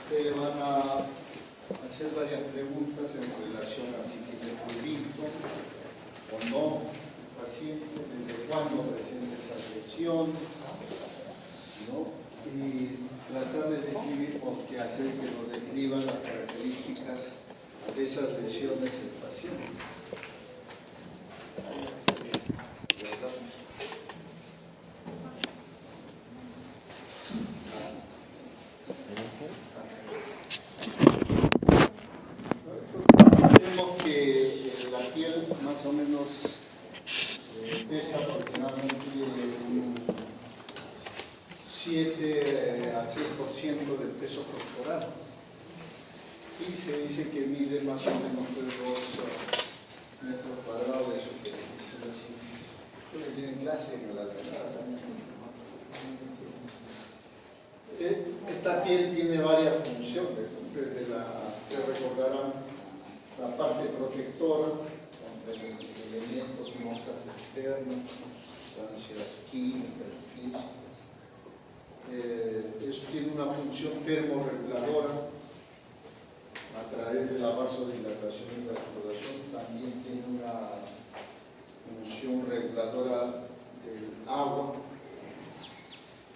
Ustedes van a hacer varias preguntas en relación a si tiene prurito o no el paciente, desde cuándo presenta esas lesiones, ¿no? Y tratar de describir o que hacer que nos describan las características de esas lesiones el paciente. Vemos que la piel más o menos pesa aproximadamente un 7 a 6% del peso corporal y se dice que mide más o menos 2 metros cuadrados de superficie. Ustedes tienen clase en la alternativa también. Esta piel tiene varias funciones, que recordarán la parte protectora, de los elementos, mozas externas, sustancias químicas, físicas. Eso tiene una función termorreguladora a través de la vasodilatación y vasodilatación. También tiene una función reguladora del agua.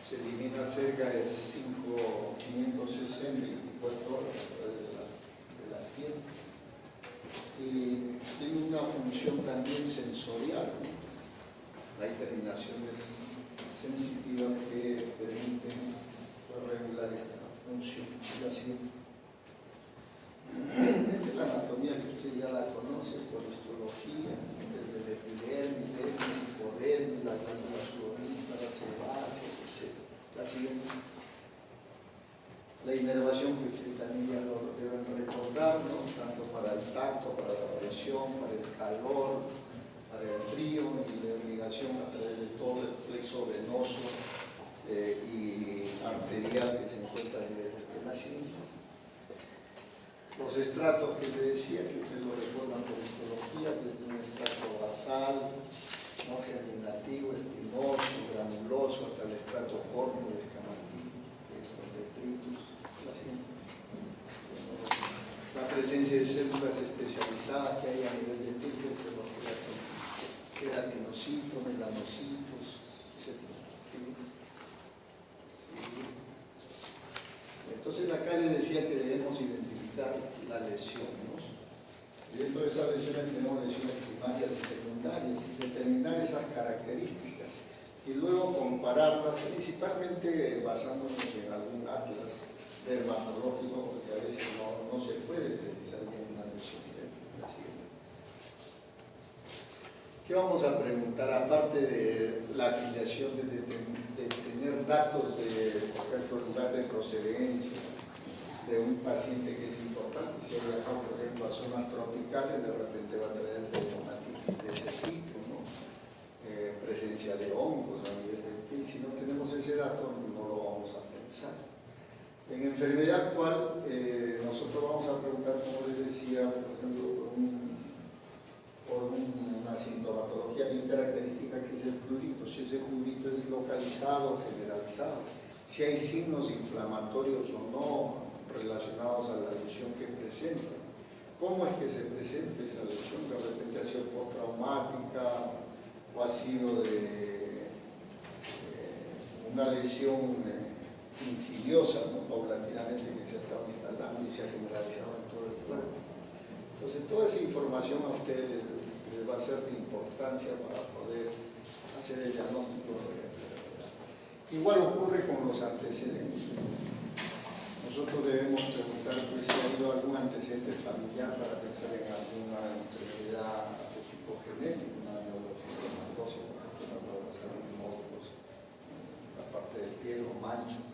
Se elimina cerca de 500 cc en 24 horas a través de la piel. Y tiene una función también sensorial, ¿no? Hay terminaciones sensitivas que permiten regular esta función. Así. Esta es la anatomía que usted ya la conoce por histología, desde el epidermis, dermis, hipodermis, la glándula sudorípara, sebácea, etc. La siguiente. La inervación que usted también ya lo deben recordar, ¿no? Tanto para el tacto, para la presión, para el calor, para el frío y la irrigación a través de todo el plexo venoso y arterial que se encuentra en el nacimiento. Los estratos que le decía, que ustedes lo recuerdan por histología, desde un estrato basal, ¿no? Germinativo, espinoso, granuloso, hasta el estrato córneo del escamatino, que es los detritus. La presencia de células especializadas que hay a nivel de tejido, los queratinocitos, melanocitos, etc. ¿Sí? Sí. Entonces acá les decía que debemos identificar la lesión, ¿no? Y dentro de esas lesiones tenemos lesiones primarias y secundarias y determinar esas características y luego compararlas, principalmente basándonos en algún atlas dermatológico, porque a veces no se puede precisar bien una lesión. ¿Qué vamos a preguntar? Aparte de la afiliación, de tener datos de, por ejemplo, lugar de procedencia de un paciente que es importante, si ha viajado, por ejemplo, a zonas tropicales, de repente va a traer dermatitis de ese tipo, ¿no? Presencia de hongos a nivel del piel. Si no tenemos ese dato, no lo vamos a pensar. En enfermedad actual, nosotros vamos a preguntar, como les decía, por ejemplo, por una sintomatología bien característica que es el prurito, si ese prurito es localizado o generalizado, si hay signos inflamatorios o no relacionados a la lesión que presenta, cómo es que se presenta esa lesión, de repente ha sido postraumática o ha sido de una lesión insidiosa, ¿no? Paulatinamente, que se ha estado instalando y se ha generalizado en todo el cuerpo. Entonces, toda esa información a ustedes les va a ser de importancia para poder hacer el diagnóstico de la enfermedad. Igual ocurre con los antecedentes. Nosotros debemos preguntar si ha habido algún antecedente familiar para pensar en alguna enfermedad de tipo genético, una neurofibromatosis, por ejemplo, una neurocitosis de módulos, la parte del piel o manchas.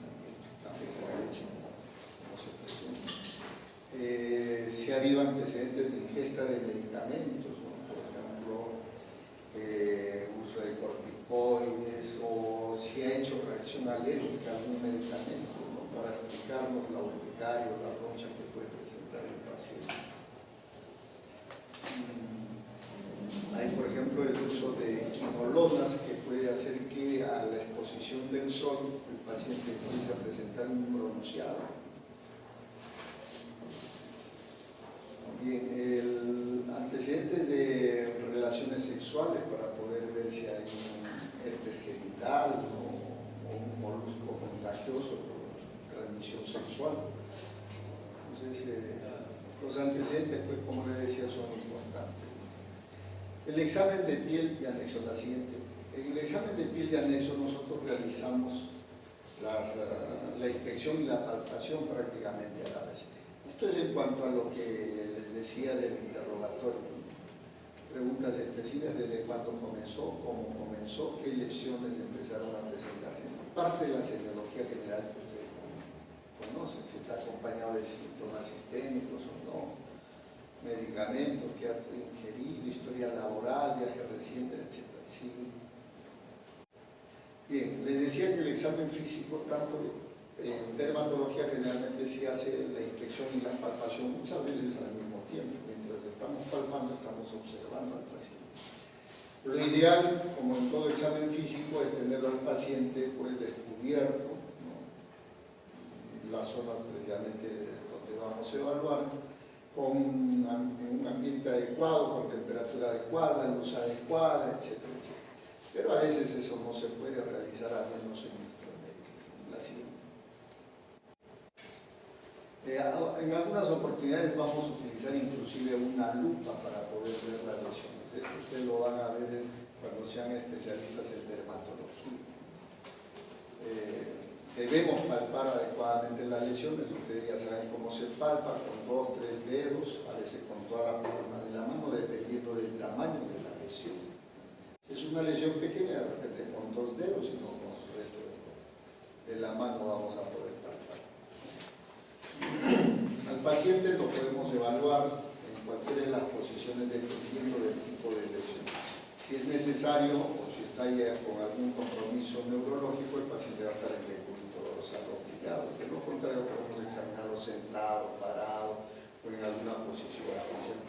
Si ha habido antecedentes de ingesta de medicamentos, ¿no? Por ejemplo, uso de corticoides, o si ha hecho reacción alérgica a algún medicamento, ¿no? Para explicarnos la urticaria o la roncha que puede presentar el paciente. Hay, por ejemplo, el uso de quinolonas que puede hacer que a la exposición del sol el paciente empiece a presentar un bronceado. transmisión sexual. Entonces, los antecedentes, pues, como le decía, son importantes. El examen de piel y anexo, la siguiente. En el examen de piel y anexo nosotros realizamos la inspección y la palpación prácticamente a la vez. Esto es en cuanto a lo que les decía del interrogatorio. Preguntas específicas: desde cuándo comenzó, cómo comenzó, qué lesiones empezaron a presentarse. Parte de la semiología general que ustedes conocen, si está acompañado de síntomas sistémicos o no, medicamentos que ha ingerido, historia laboral, viaje reciente, etc. Sí. Bien, les decía que el examen físico, tanto en dermatología generalmente se hace la inspección y la palpación muchas veces al mismo tiempo. Mientras estamos palpando, estamos observando al paciente. Lo ideal, como en todo examen físico, es tener al paciente pues descubierto, ¿no?, la zona precisamente donde vamos a evaluar, con un ambiente adecuado, con temperatura adecuada, luz adecuada, etcétera, etcétera. Pero a veces eso no se puede realizar, al menos en nuestro medio. La siguiente. En algunas oportunidades vamos a utilizar inclusive una lupa para poder ver las lesiones. Esto ustedes lo van a ver cuando sean especialistas en dermatología. Debemos palpar adecuadamente las lesiones. Ustedes ya saben cómo se palpa, con 2 o 3 dedos, a veces con toda la palma de la mano, dependiendo del tamaño de la lesión. Es una lesión pequeña, de repente con 2 dedos y no con el resto de la mano vamos a poder palpar. Al paciente lo podemos evaluar en cualquiera de las posiciones dependiendo del tipo de lesión. Si es necesario o si está ya con algún compromiso neurológico, el paciente va a estar en decúbito dorsal obligado. De lo contrario, podemos examinarlo sentado, parado o en alguna posición especial,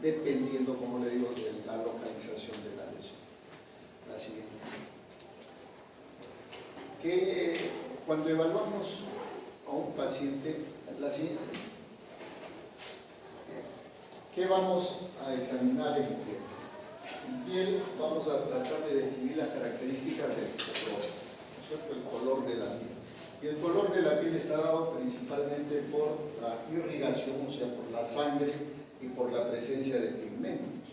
dependiendo, como le digo, de la localización de la lesión. La siguiente. Que cuando evaluamos a un paciente, la siguiente, ¿qué vamos a examinar en piel? En piel vamos a tratar de describir las características del color, ¿no es cierto?, el color de la piel. Y el color de la piel está dado principalmente por la irrigación, o sea, por la sangre y por la presencia de pigmentos.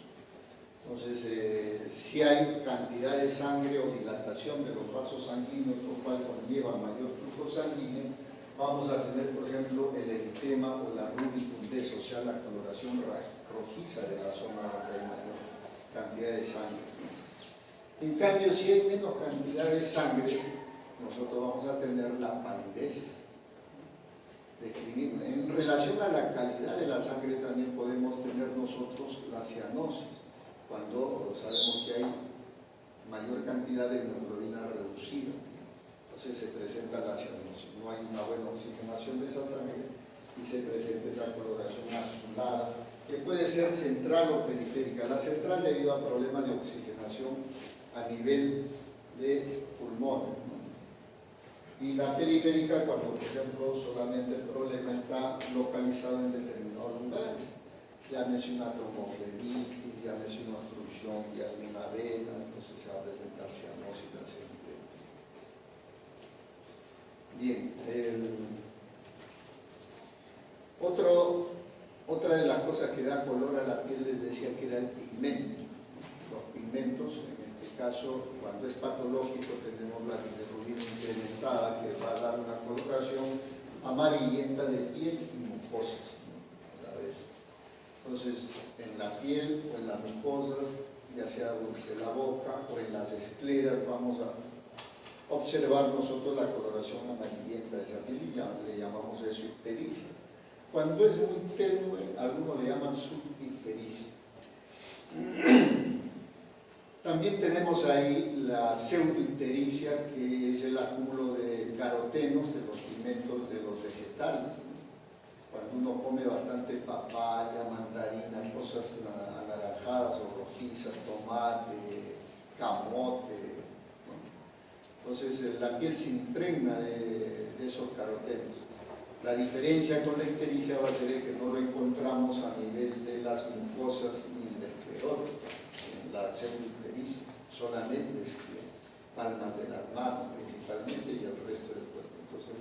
Entonces, si hay cantidad de sangre o dilatación de los vasos sanguíneos, lo cual conlleva mayor flujo sanguíneo, vamos a tener, por ejemplo, el eritema o la rubicundez, o sea, la coloración rojiza de la zona donde hay mayor cantidad de sangre. En cambio, si hay menos cantidad de sangre, nosotros vamos a tener la palidez. En relación a la calidad de la sangre, también podemos tener nosotros la cianosis, cuando sabemos que hay mayor cantidad de hemoglobina reducida. Entonces se presenta la cianosis. No hay una buena oxigenación de esa sangre y se presenta esa coloración azulada, que puede ser central o periférica. La central debido a problemas de oxigenación a nivel de pulmones, ¿no? Y la periférica cuando, por ejemplo, solamente el problema está localizado en determinados lugares. Llámese una tromboflebitis, llámese una obstrucción de alguna vena, entonces se va a presentar cianosis la siguiente. Bien, otra de las cosas que da color a la piel, les decía que era el pigmento. Los pigmentos, en este caso, cuando es patológico, tenemos la bilirrubina incrementada, que va a dar una coloración amarillenta de piel y mucosas, ¿no?, a la vez. Entonces, en la piel o en las mucosas, ya sea de la boca o en las escleras, vamos a observar nosotros la coloración amarillenta de esa piel y le llamamos eso ictericia. Cuando es muy tenue, algunos le llaman subictericia. También tenemos ahí la pseudoictericia, que es el acúmulo de carotenos, de los pigmentos de los vegetales, ¿no? Cuando uno come bastante papaya, mandarina, cosas anaranjadas o rojizas, tomate, camote, ¿no? Entonces la piel se impregna de esos carotenos. La diferencia con la ictericia va a ser que no lo encontramos a nivel de las mucosas ni del esclerótico. En la pseudoictericia solamente es palmas de las manos principalmente y el resto del cuerpo. Entonces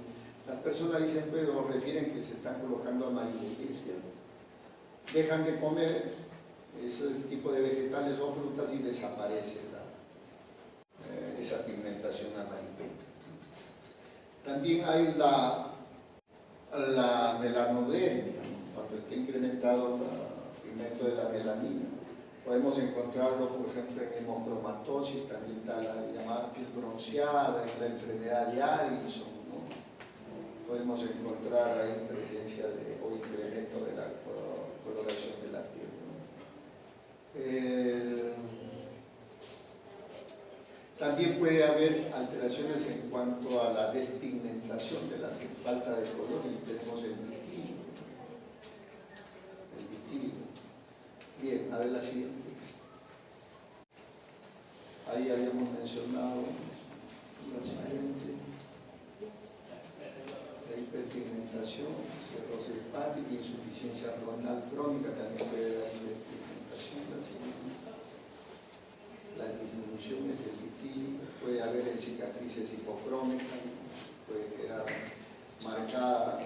la personas dicen, pero refieren que se están colocando amarillentísimo. Dejan de comer ese tipo de vegetales o frutas y desaparece esa pigmentación amarillenta. También hay la melanodermia, cuando está incrementado el pigmento de la melanina. Podemos encontrarlo, por ejemplo, en hemocromatosis, también está la llamada piel bronceada, en la enfermedad de Addison, ¿no? Podemos encontrar ahí presencia o incremento de la coloración de la piel, ¿no? También puede haber alteraciones en cuanto a la despigmentación de la piel, falta de color, y tenemos el vitíligo. Bien, a ver la siguiente. Ahí habíamos mencionado la siguiente. La hiperpigmentación, cirrosis hepática, insuficiencia renal crónica, también puede haber hiperpigmentación. La siguiente. La disminución es el vitíligo, puede haber en cicatrices hipocrómicas, puede quedar marcada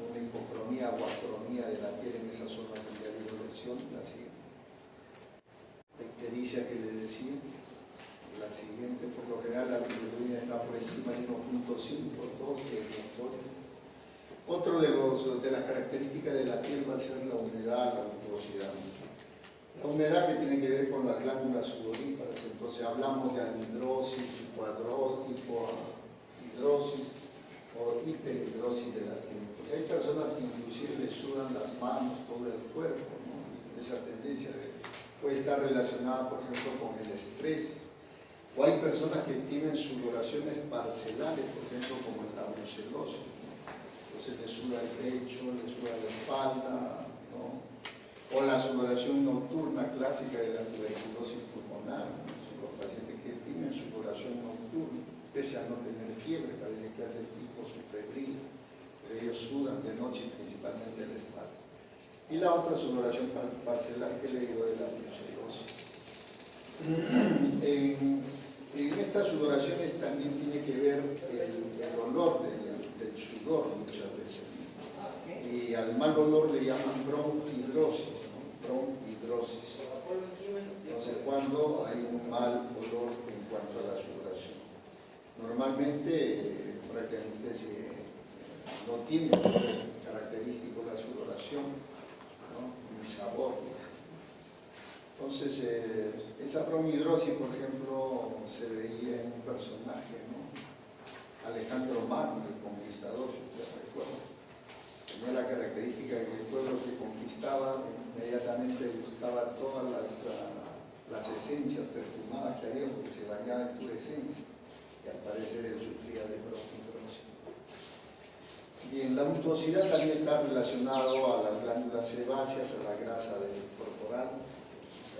una hipocromía o acromía de la piel en esa zona donde hay lesión. La siguiente. La ictericia que les decía. La siguiente, por lo general la bilirrubina está por encima de 1.5, 2 de motor. Otro de las características de la piel va a ser la humedad, la mucosidad. La humedad que tiene que ver con las glándulas sudoríparas, entonces hablamos de anhidrosis, hipohidrosis o hiperhidrosis de la piel. Porque hay personas que inclusive le sudan las manos, todo el cuerpo, ¿no? Esa tendencia puede estar relacionada, por ejemplo, con el estrés. O hay personas que tienen sudoraciones parcelares, por ejemplo, como en la brucelosis, ¿no? Entonces le suda el pecho, le suda la espalda, ¿no? O la sudoración nocturna clásica de la tuberculosis pulmonar, ¿no? Los pacientes que tienen sudoración nocturna, pese a no tener fiebre, parece que hace pico su febril, pero ellos sudan de noche, principalmente la espalda. Y la otra sudoración parcelar que le digo de la brucelosis. En estas sudoraciones también tiene que ver el olor del sudor muchas veces. Y al mal olor le llaman bronquihidrosis, ¿no? Bronquihidrosis. Entonces, cuando hay un mal olor en cuanto a la sudoración. Normalmente, prácticamente no tiene característico la sudoración, ¿no? Ni sabor. Entonces, esa bronquihidrosis, por ejemplo, se veía en un personaje, ¿no? Alejandro Magno, el conquistador, si usted recuerda. Tenía la característica de que el pueblo que conquistaba inmediatamente buscaba todas las esencias perfumadas que había, porque se bañaba en pura esencia, y al parecer él sufría de bronquihidrosis. Bien, la untuosidad también está relacionado a las glándulas sebáceas, a la grasa corporal.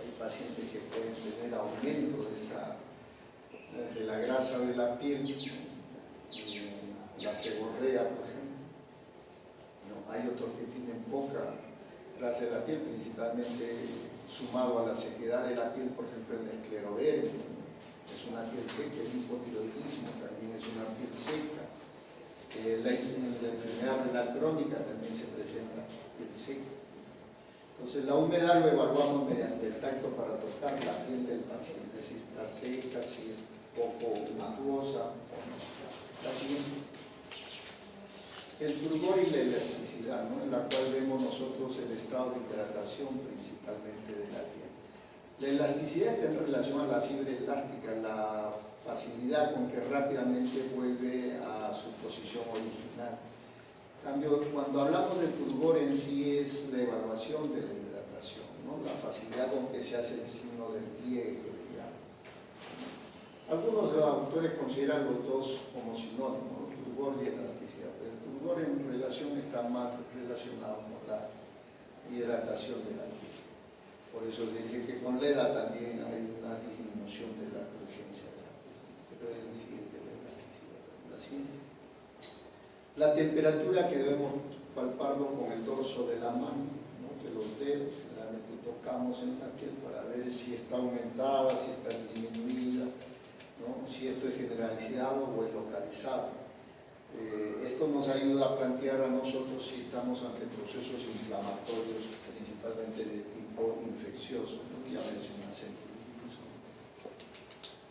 Hay pacientes que pueden tener aumento de la grasa de la piel, la seborrea, por ejemplo. ¿No? Hay otros que tienen poca grasa de la piel, principalmente sumado a la sequedad de la piel, por ejemplo, el esclerodermia, ¿no? Es una piel seca, el hipotiroidismo también es una piel seca. La enfermedad renal crónica también se presenta piel seca. Entonces la humedad lo evaluamos mediante el tacto para tocar la piel del paciente, si está seca, si es poco untuosa o no. La siguiente. El turgor y la elasticidad, ¿no? En la cual vemos nosotros el estado de hidratación principalmente de la piel. La elasticidad está en relación a la fibra elástica, la facilidad con que rápidamente vuelve a su posición original. Cuando hablamos del turgor en sí es la evaluación de la hidratación, ¿no? La facilidad con que se hace el signo del pliegue, digamos. Algunos autores consideran los dos como sinónimos, ¿no? Turgor y elasticidad, pero el turgor en relación está más relacionado con la hidratación de la piel. Por eso se dice que con la edad también hay una disminución de la turgencia de la piel. Pero en sí es de la elasticidad. La siguiente. La temperatura que debemos palparlo con el dorso de la mano, ¿no? De los dedos, generalmente tocamos en la piel para ver si está aumentada, si está disminuida, ¿no? Si esto es generalizado o es localizado. Esto nos ayuda a plantear a nosotros si estamos ante procesos inflamatorios, principalmente de tipo infeccioso, ¿no? Ya mencioné celitis.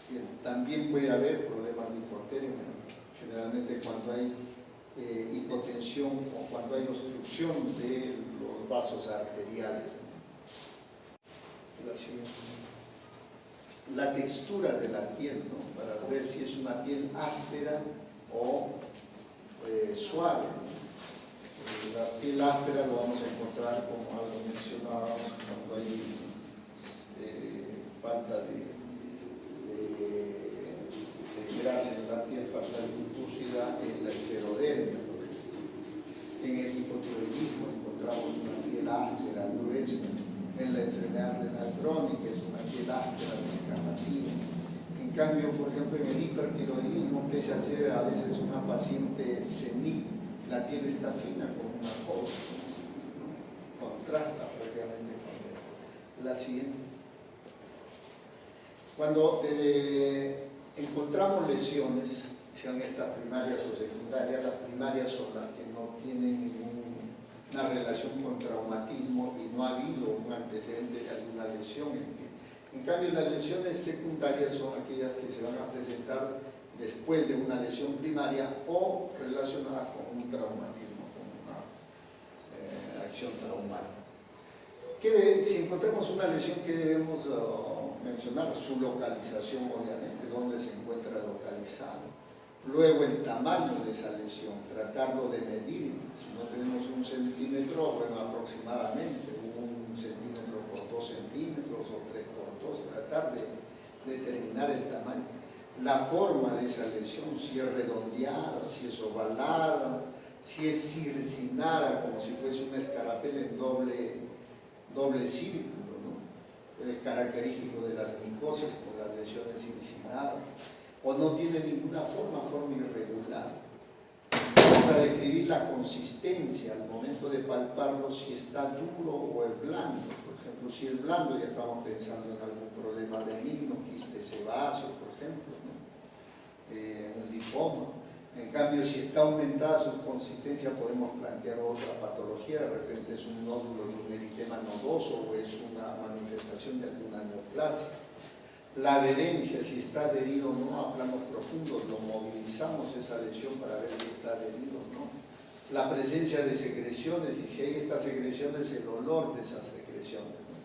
Bien, también puede haber problemas de hipotermia, ¿no? Generalmente cuando hay hipotensión o cuando hay obstrucción de los vasos arteriales, ¿no? La siguiente. La textura de la piel, ¿no? Para ver si es una piel áspera o suave. La piel áspera lo vamos a encontrar, como algo mencionábamos, cuando hay falta de grasa en la piel, falta de glucosidad, en la esclerodermia. En el hipotiroidismo encontramos una piel áspera, gruesa. En la enfermedad renal crónica es una piel áspera, descamativa. En cambio, por ejemplo, en el hipertiroidismo, pese a ser a veces una paciente senil, la piel está fina como una joven, contrasta prácticamente con la siguiente. Cuando encontramos lesiones, sean estas primarias o secundarias, las primarias son las que no tienen una relación con traumatismo y no ha habido un antecedente de alguna lesión en pie. En cambio, las lesiones secundarias son aquellas que se van a presentar después de una lesión primaria o relacionadas con un traumatismo, con una acción traumática. Si encontramos una lesión, ¿qué debemos mencionar? Su localización, obviamente, dónde se encuentra localizado. Luego el tamaño de esa lesión, tratarlo de medir. Si no tenemos 1 centímetro, bueno, aproximadamente 1 centímetro por 2 centímetros o 3 por 2, tratar de determinar el tamaño. La forma de esa lesión, si es redondeada, si es ovalada, si es circinada, como si fuese una escarapela en doble círculo, ¿no? Es característico de las micoses por las lesiones circinadas, o no tiene ninguna forma irregular. Vamos a describir la consistencia al momento de palparlo, si está duro o es blando. Por ejemplo, si es blando, ya estamos pensando en algún problema benigno, quiste sebáceo, por ejemplo, ¿no? Un lipoma. En cambio, si está aumentada su consistencia, podemos plantear otra patología. De repente es un nódulo de un eritema nodoso o es una manifestación de alguna neoplasia. La adherencia, si está adherido o no a planos profundos, lo movilizamos esa lesión para ver si está adherido o no. La presencia de secreciones, y si hay estas secreciones, el olor de esas secreciones, ¿no?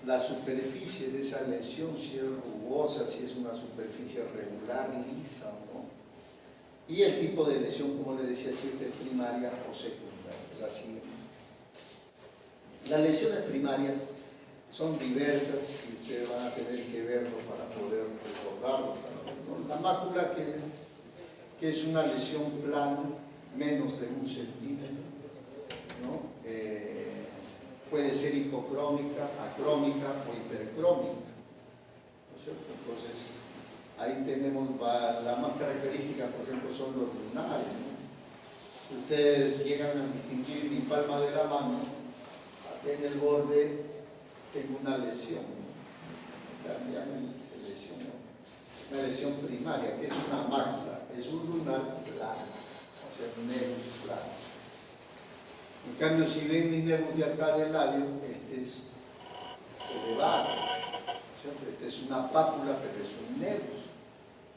La superficie de esa lesión, si es rugosa, si es una superficie regular, lisa o no. Y el tipo de lesión, como le decía, si es primaria o secundaria. La siguiente. Las lesiones primarias son diversas y ustedes van a tener que verlo para poder recordarlo, ¿no? La mácula, que es una lesión plana, menos de 1 centímetro, ¿no? Puede ser hipocrómica, acrómica o hipercrómica, ¿no es cierto? Entonces, ahí tenemos la más característica, por ejemplo, son los lunares, ¿no? Ustedes llegan a distinguir mi palma de la mano, aquí en el borde tengo una lesión, una lesión primaria, que es una mácula, es un lunar plano, o sea, un nervus plano. En cambio, si ven mis nervios de acá del labio, este es elevado, ¿cierto? Este es una pápula, pero es un nervus.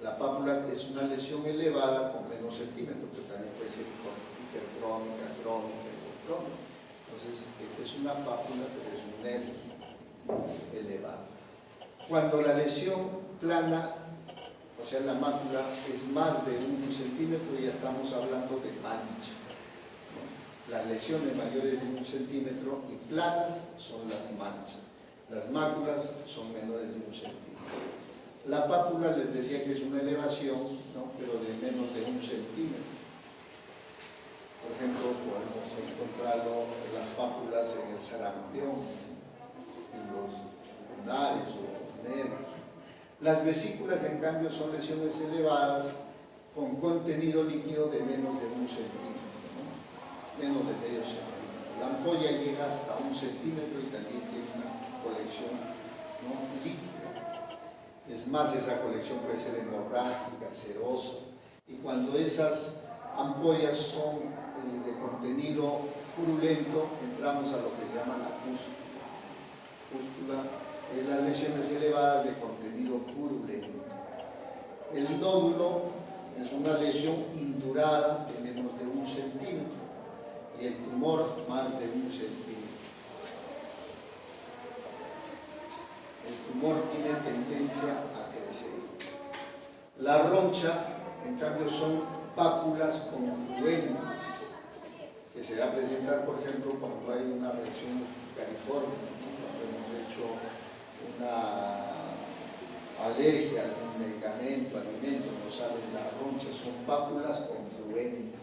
La pápula es una lesión elevada con menos centímetros, pero también puede ser hipercrómica, crómica, hipocrómica. Entonces, esta es una pápula, pero es un nervus elevado. Cuando la lesión plana, o sea, la mácula, es más de 1 centímetro, ya estamos hablando de mancha, ¿no? Las lesiones mayores de 1 centímetro y planas son las manchas. Las máculas son menores de 1 centímetro. La pápula les decía que es una elevación, ¿no? Pero de menos de 1 centímetro. Por ejemplo, podemos encontrarlo en las pápulas en el sarampión, en los lunares o nervios. Las vesículas, en cambio, son lesiones elevadas con contenido líquido de menos de 1 centímetro, ¿no? Menos de medio centímetro. La ampolla llega hasta 1 centímetro y también tiene una colección, ¿no?, líquida. Es más, esa colección puede ser hemorrágica, serosa. Y cuando esas ampollas son de contenido purulento, entramos a lo que se llama la pústula, las lesiones elevadas de contenido purulento. El nódulo es una lesión indurada de menos de 1 centímetro y el tumor más de 1 centímetro. El tumor tiene tendencia a crecer. La roncha, en cambio, son pápulas confluentes, que se va a presentar, por ejemplo, cuando hay una reacción cariforme, cuando hemos hecho una alergia a algún medicamento, alimento, no salen las ronchas, son pápulas confluentes.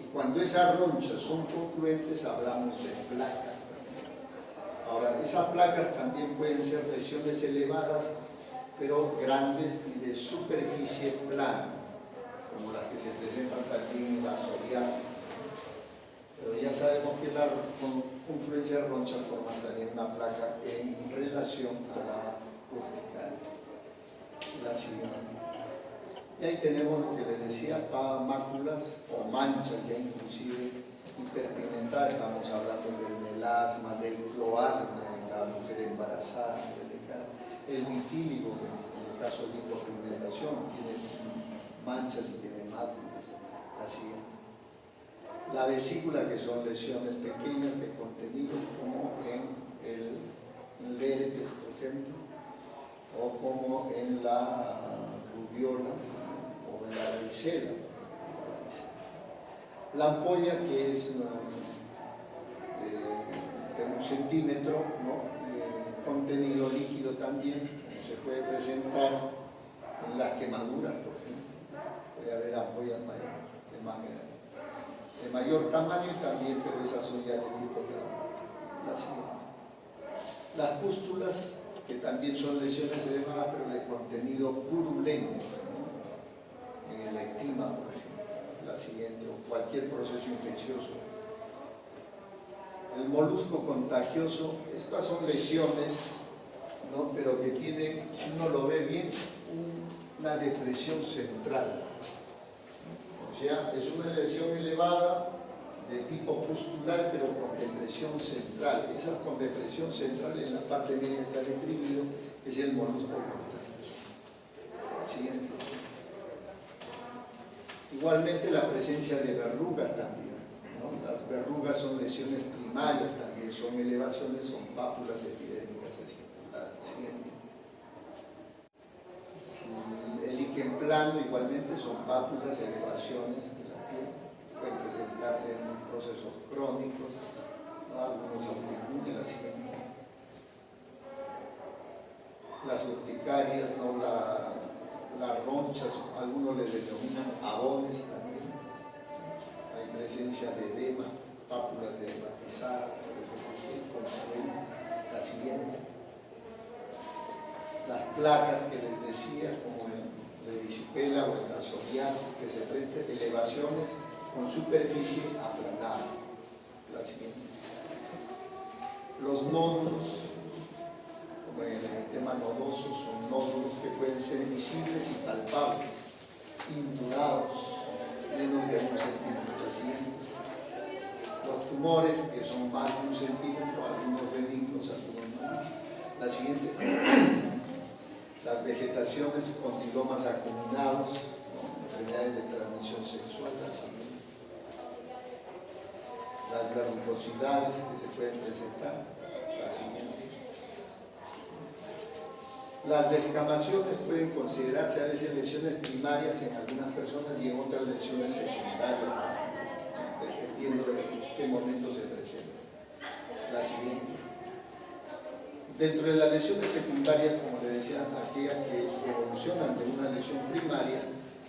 Y cuando esas ronchas son confluentes, hablamos de placas también. Ahora, esas placas también pueden ser lesiones elevadas, pero grandes y de superficie plana, como las que se presentan también en la psoriasis. Pero ya sabemos que la confluencia de ronchas forma también una placa en relación a la urticaria. La siguiente. Y ahí tenemos lo que les decía, máculas o manchas ya inclusive hiperpigmentadas. Estamos hablando del melasma, del cloasma en la mujer embarazada, el vitíligo, en el caso de hipopigmentación, tiene manchas y tiene máculas. Así. La vesícula, que son lesiones pequeñas de contenido, como en el herpes, por ejemplo, o como en la rubiola o en la varicela. La ampolla, que es de 1 centímetro, ¿no? Contenido líquido también, como se puede presentar en las quemaduras, por ejemplo. Puede haber ampollas de mayor tamaño también, pero esas son ya de tipo tamaño. Las pústulas, que también son lesiones elevadas, pero de contenido purulento, ¿no? En el ectima, por ejemplo, la siguiente, o cualquier proceso infeccioso. El molusco contagioso, estas son lesiones, ¿no? Pero que tienen, si uno lo ve bien, una depresión central. O sea, es una lesión elevada de tipo pustular, pero con depresión central. Esa con depresión central en la parte media está deprimido, es el molusco contagioso. Siguiente. Igualmente la presencia de verrugas también, ¿no? Las verrugas son lesiones primarias también, son elevaciones, son pápulas epidémicas. Siguiente. El líquen plano igualmente son pápulas, elevaciones de la piel, pueden presentarse en procesos crónicos, ¿no? Algunos autoinmunes, la siguiente. Las urticarias, ¿no? Las ronchas, algunos les denominan abones también. Hay presencia de edema, pápulas de hepatizada, por ejemplo, la siguiente. Las placas que les decía, como el erisipela o la psoriasis, que se presenta, elevaciones con superficie aplanada. La siguiente. Los nódulos, como en el tema nodoso, son nódulos que pueden ser visibles y palpables, indurados, menos de 1 centímetro. La siguiente. Los tumores, que son más de 1 centímetro, algunos benignos, algunos no. La siguiente. Las vegetaciones con condilomas acuminados, ¿no? Enfermedades de transmisión sexual, la siguiente. Las verrucosidades que se pueden presentar, la siguiente. Las descamaciones pueden considerarse a veces lesiones primarias en algunas personas y en otras lesiones secundarias, dependiendo de qué momento se presenta. La siguiente. Dentro de las lesiones secundarias, como le decía, aquellas que evolucionan de una lesión primaria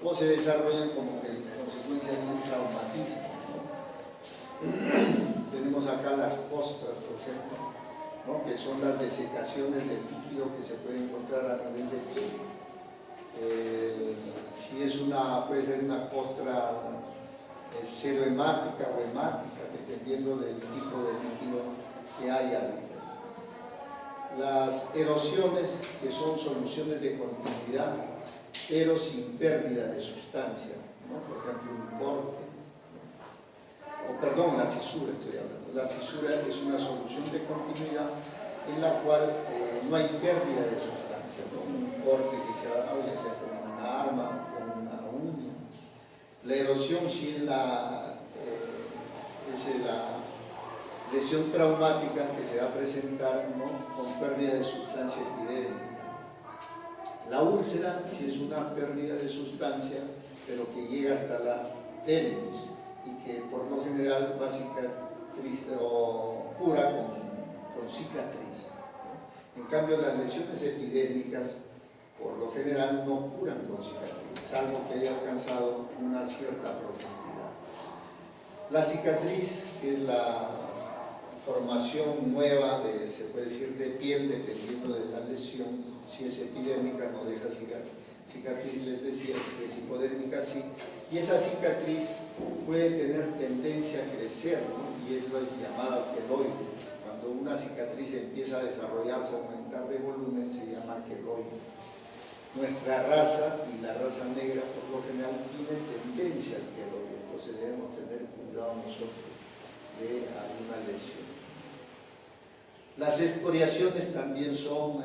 o se desarrollan como que consecuencia de un traumatismo, ¿no? Tenemos acá las costras, por ejemplo, ¿no? Que son las desecaciones del líquido que se puede encontrar a nivel de piel. Si es puede ser una costra serohemática o hemática, dependiendo del tipo de líquido que haya. Las erosiones, que son soluciones de continuidad, pero sin pérdida de sustancia, ¿no? Por ejemplo, un corte, perdón, la fisura estoy hablando. La fisura es una solución de continuidad en la cual no hay pérdida de sustancia, ¿no? Un corte que se ha dado, ya sea con una arma o con una uña. La erosión sí es la lesión traumática que se va a presentar, ¿no? Con pérdida de sustancia epidérmica. La úlcera sí es una pérdida de sustancia, pero que llega hasta la dermis y que por lo general va a cicatriz o cura con cicatriz. En cambio, las lesiones epidérmicas por lo general no curan con cicatriz, salvo que haya alcanzado una cierta profundidad. La cicatriz, que es la formación nueva, se puede decir, de piel, dependiendo de la lesión. Si es epidérmica no deja cicatriz, les decía, si es hipodérmica sí. Y esa cicatriz puede tener tendencia a crecer, ¿no? Y es lo llamado queloide. Cuando una cicatriz empieza a desarrollarse, a aumentar de volumen, se llama queloide. Nuestra raza y la raza negra por lo general tienen tendencia al queloide, entonces debemos tener cuidado nosotros de alguna lesión. Las escoriaciones también son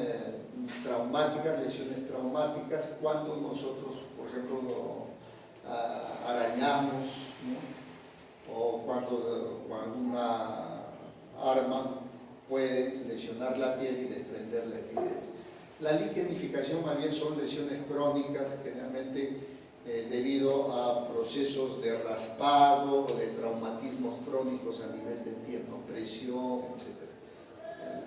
traumáticas, lesiones traumáticas, cuando nosotros, por ejemplo, arañamos, ¿no? O cuando una arma puede lesionar la piel y desprender la epidermis. La liquenificación más bien son lesiones crónicas, generalmente debido a procesos de raspado o de traumatismos crónicos a nivel de piel, ¿no? Presión, etc.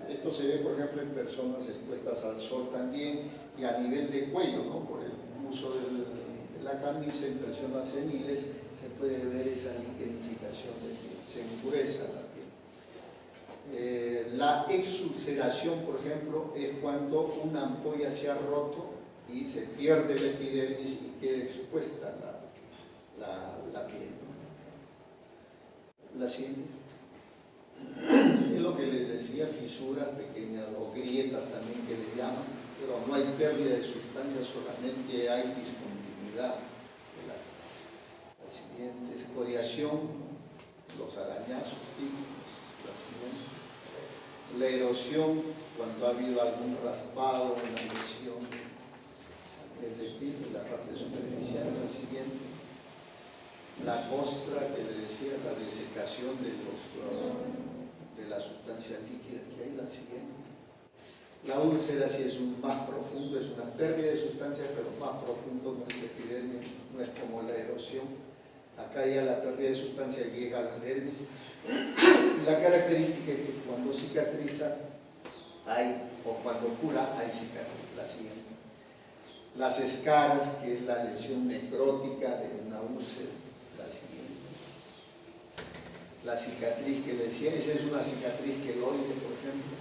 Esto se ve, por ejemplo, en personas expuestas al sol también y a nivel de cuello, ¿no? Por el uso de la camisa en personas seniles se puede ver esa liquenificación de piel, se endurece la piel. La exulceración, por ejemplo, es cuando una ampolla se ha roto y se pierde la epidermis y queda expuesta la piel. La siguiente. Es lo que les decía, fisuras pequeñas o grietas también que le llaman, pero no hay pérdida de sustancia, solamente hay discontinuidad. La siguiente, escoriación, los arañazos típicos. La siguiente. La erosión, cuando ha habido algún raspado, una lesión de piel, la parte superficial. La siguiente. La costra, que le decía, la desecación de la sustancia líquida que hay. La siguiente. La úlcera sí es más profundo, es una pérdida de sustancia, pero más profundo, no es la epidermis, no es como la erosión. Acá ya la pérdida de sustancia llega a la dermis. Y la característica es que cuando cicatriza o cuando cura hay cicatriz. La siguiente. Las escaras, que es la lesión necrótica de una úlcera. La siguiente. La cicatriz que le decía, esa es una cicatriz queloide, por ejemplo,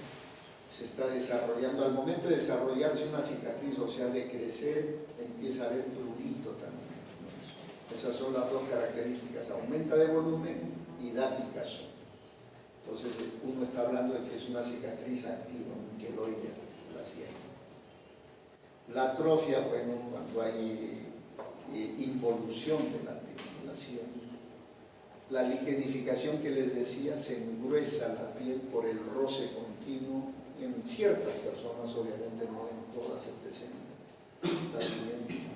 se está desarrollando. Al momento de desarrollarse una cicatriz, o sea, de crecer, empieza a haber prurito también. Esas son las dos características, aumenta de volumen y da picazón. Entonces uno está hablando de que es una cicatriz activa, un queloide. La siguiente. La atrofia, bueno, cuando hay involución de la piel. La siguiente. La liquenificación que les decía, se engruesa la piel por el roce continuo. En ciertas personas, obviamente no en todas se presenta. La siguiente.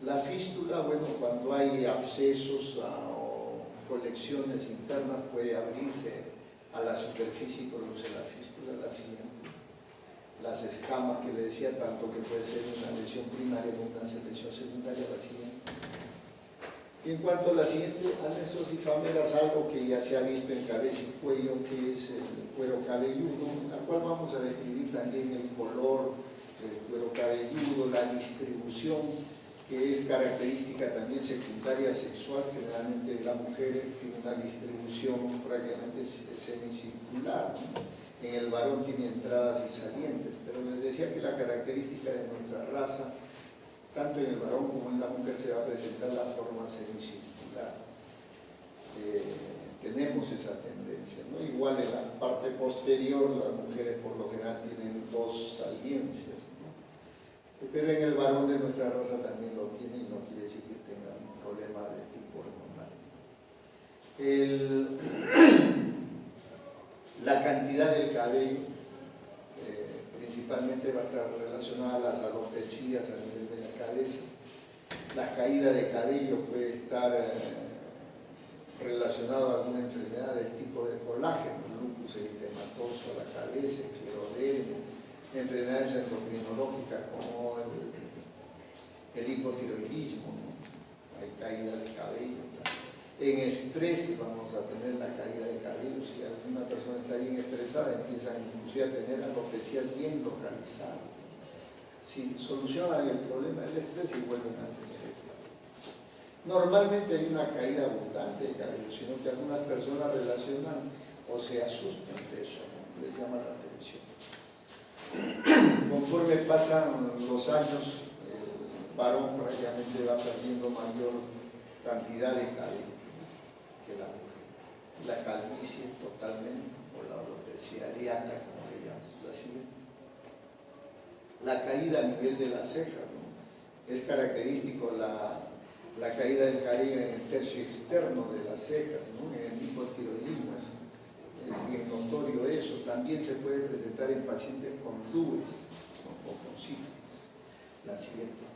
La fístula, bueno, cuando hay abscesos o colecciones internas puede abrirse a la superficie y produce la fístula. La siguiente. Las escamas que le decía, tanto que puede ser una lesión primaria como una lesión secundaria. La siguiente. Y en cuanto a la siguiente, anexosifameras, algo que ya se ha visto en cabeza y cuello, que es el cuero cabelludo, en la cual vamos a describir también el color del cuero cabelludo, la distribución, que es característica también secundaria sexual, generalmente de la mujer tiene una distribución prácticamente semicircular, ¿no? En el varón tiene entradas y salientes, pero les decía que la característica de nuestra raza, tanto en el varón como en la mujer, se va a presentar la forma semicircular. Tenemos esa tendencia, ¿no? Igual en la parte posterior, las mujeres por lo general tienen dos saliencias, ¿no? Pero en el varón de nuestra raza también lo tiene y no quiere decir que tenga un problema de tipo hormonal. La cantidad del cabello principalmente va a estar relacionada a las alopecias a nivel de la cabeza. La caída de cabello puede estar relacionado a alguna enfermedad del tipo de colágeno, lupus eritematoso a la cabeza, esclerodermia, enfermedades endocrinológicas como el hipotiroidismo, ¿no? Hay caída de cabello. En estrés vamos a tener la caída de cabello. Si alguna persona está bien estresada, empiezan inclusive a tener alopecias bien localizadas. Si solucionan el problema del estrés y vuelven a tener el cabello. Normalmente hay una caída abundante de cabello, sino que algunas personas relacionan o se asustan de eso, ¿no? Les llama la atención. Conforme pasan los años, el varón prácticamente va perdiendo mayor cantidad de cabello que la mujer. La calvicie totalmente, o la alopecia areata, como le llaman, la siguiente. La caída a nivel de las cejas, ¿no? Es característico la caída del cabello en el tercio externo de las cejas, ¿no? En el hipotiroidismo es bien notorio eso. También se puede presentar en pacientes con lúes, ¿no? O con sífilis. La siguiente.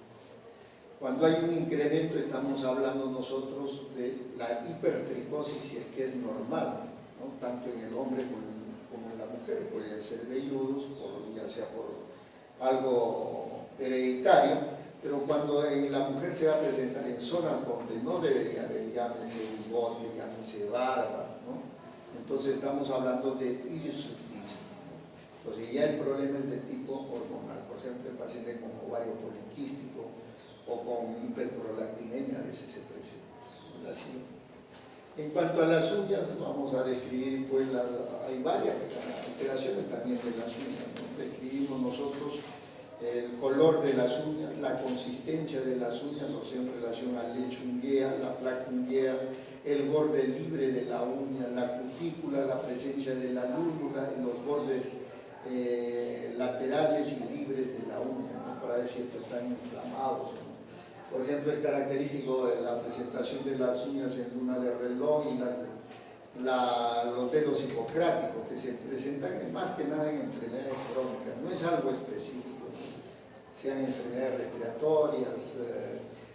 Cuando hay un incremento, estamos hablando nosotros de la hipertricosis, si es que es normal, ¿no? Tanto en el hombre como en la mujer. Pueden ser velludos, ya sea por algo hereditario, pero cuando en la mujer se va a presentar en zonas donde no debería haber, llámese bigote, llámese barba, ¿no? Entonces estamos hablando de hirsutismo, ¿no? Entonces ya el problema es de tipo hormonal. Por ejemplo, el paciente con ovario poliquístico o con hiperprolactinemia a veces se presenta. Así. En cuanto a las uñas, vamos a describir, pues hay varias alteraciones también de las uñas, ¿no? Describimos nosotros el color de las uñas, la consistencia de las uñas, o sea, en relación al lecho unguea, la placa unguea, el borde libre de la uña, la cutícula, la presencia de la lúnula en los bordes laterales y libres de la uña, ¿no? Para ver si estos están inflamados, ¿no? Por ejemplo, es característico de la presentación de las uñas en luna de reloj y los dedos hipocráticos, que se presentan más que nada en enfermedades crónicas. No es algo específico, ¿no? Sean enfermedades respiratorias,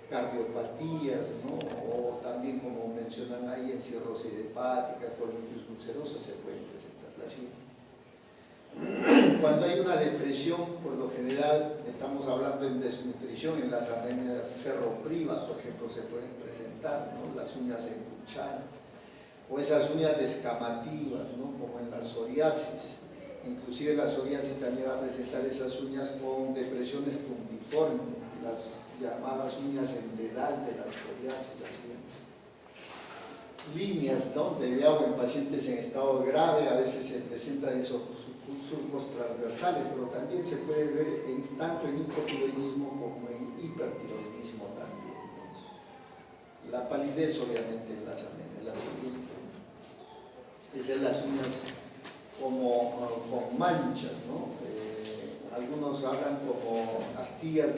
cardiopatías, ¿no? O también, como mencionan ahí, en cirrosis hepática, colitis ulcerosa, se pueden presentar así. Cuando hay una depresión, por lo general estamos hablando en desnutrición, en las anemias ferropriva, por ejemplo, se pueden presentar, ¿no? Las uñas en cuchara, o esas uñas descamativas, ¿no? Como en la psoriasis. Inclusive la psoriasis también va a presentar esas uñas con depresiones puntiformes, las llamadas uñas en dedal de la psoriasis, así. Líneas, ¿no? De agua en pacientes en estado grave, a veces se presentan esos surcos transversales, pero también se puede ver tanto en hipotiroidismo como en hipertiroidismo también, ¿no? La palidez, obviamente, en las anemias, la siguiente. Esas las uñas como con manchas, ¿no? Algunos hablan como astillas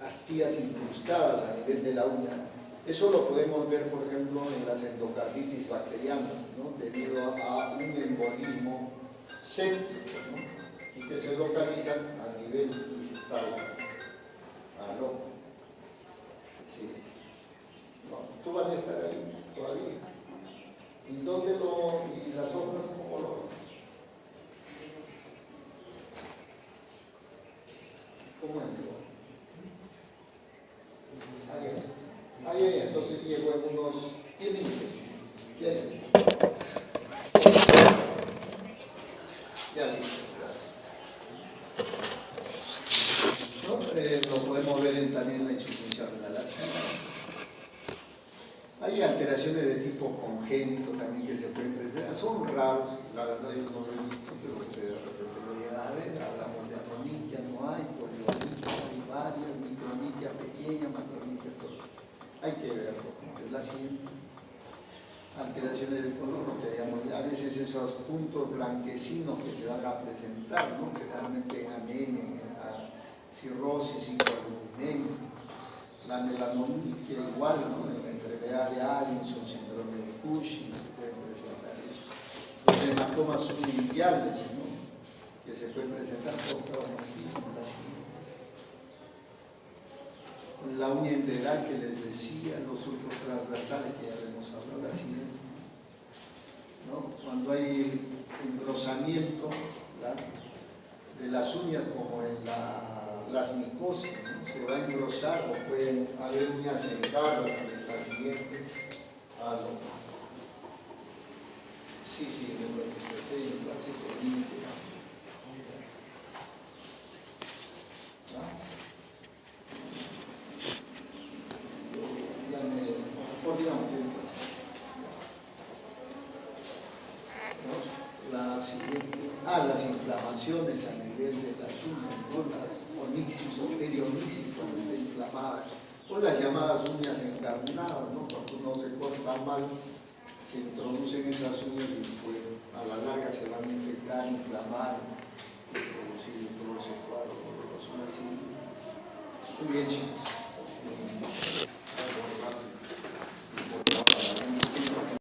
astillas incrustadas a nivel de la uña. Eso lo podemos ver, por ejemplo, en las endocarditis bacterianas, ¿no? Debido a un embolismo séptico, ¿no? Y que se localizan a nivel distal. ¿No? Sí. No, tú vas a estar ahí todavía. ¿Y dónde y las otras cómo lo ven? ¿Cómo entró? Ahí, entonces llegó en unos 10 minutos. Bien. Ya listo, gracias. ¿No? Lo podemos ver también en la insuficiencia renal ácida. Hay alteraciones de tipo congénito también que se pueden presentar. Son raros, la verdad yo no lo he visto, pero de repente lo llegan a ver. Hablamos de anoniquia, no hay, polioniquia, hay varias, microniquia pequeña, macroniquia, todo. Hay que verlo, es la siguiente. Alteraciones de color, lo que llamamos, a veces esos puntos blanquecinos que se van a presentar, ¿no? Generalmente en anemia, en cirrosis, hipoaluminemia, la melanoniquia igual, ¿no? En la de Allinson, síndrome de Cushing, pueden presentar eso. Los hematomas sublinguales, ¿no? Que se pueden presentar post-traumatismo, la uña integral que les decía, los surcos transversales que ya hemos hablado, la siguiente, ¿no? Cuando hay engrosamiento, ¿verdad?, de las uñas, como en las micosis, ¿no? Se va a engrosar o pueden haber uñas en garra, la siguiente. Sí, en lo que estoy en clase de límite. Las inflamaciones a nivel de las uñas, ¿no? Las onixis o perionixis cuando están inflamadas, o las llamadas uñas encarnadas, ¿no? Cuando uno se corta mal, se introducen esas uñas y pues a la larga se van a infectar, inflamar, producir todo ese cuadro doloroso. Así. Muy bien, chicos.